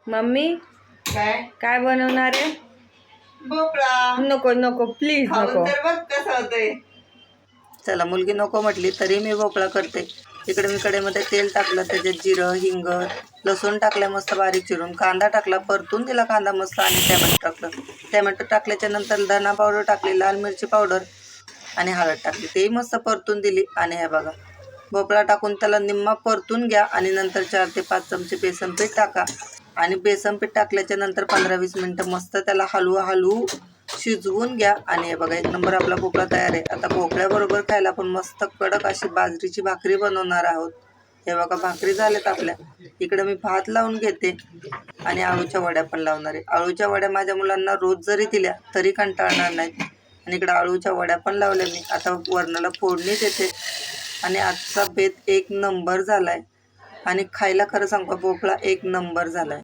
Mummy काय काय बनवणार आहे? भोपळा नको नको प्लीज खाऊन नको. तर बघ कसं होतंय. चला, मुलगी नको म्हटली तरी मी भोपळा करते. इकडे मी कढईमध्ये तेल टाकलं, त्याच्यात जिरं, हिंग, लसूण टाकलं मस्त बारीक चिरून, कांदा टाकला, परतून दिला कांदा मस्त, आणि टॅमॅटो टाकलं. टॅमॅटो टाकल्याच्या नंतर धना पावडर टाकली, लाल मिरची पावडर आणि हळद टाकली, तेही मस्त परतून दिली. आणि हे बघा, भोपळा टाकून त्याला निम्मा परतून घ्या आणि नंतर 4 ते 5 चमचे बेसन पीठ टाका. आणि बेसन पीठ टाकल्याच्या नंतर 15-20 मिनटं मस्त त्याला हलवू शिजवून घ्या. आणि हे बघा, एक नंबर आपला भोपळा तयार आहे. आता भोपळ्याबरोबर खायला आपण मस्त कडक अशी बाजरीची भाकरी बनवणार आहोत. हे बघा, भाकरी झाल्यात आपल्या. इकडे मी भात लावून घेते आणि आळूच्या वड्या पण लावणार आहे. आळूच्या वड्या माझ्या मुलांना रोज जरी दिल्या तरी कंटाळणार नाहीत. आणि इकडे आळूच्या वड्या पण लावल्या मी. आता वरणाला फोडणी देते. आणि आजचा बेत एक नंबर झालाय. आणि खायला खरं सांगू, भोपळा एक नंबर झालाय.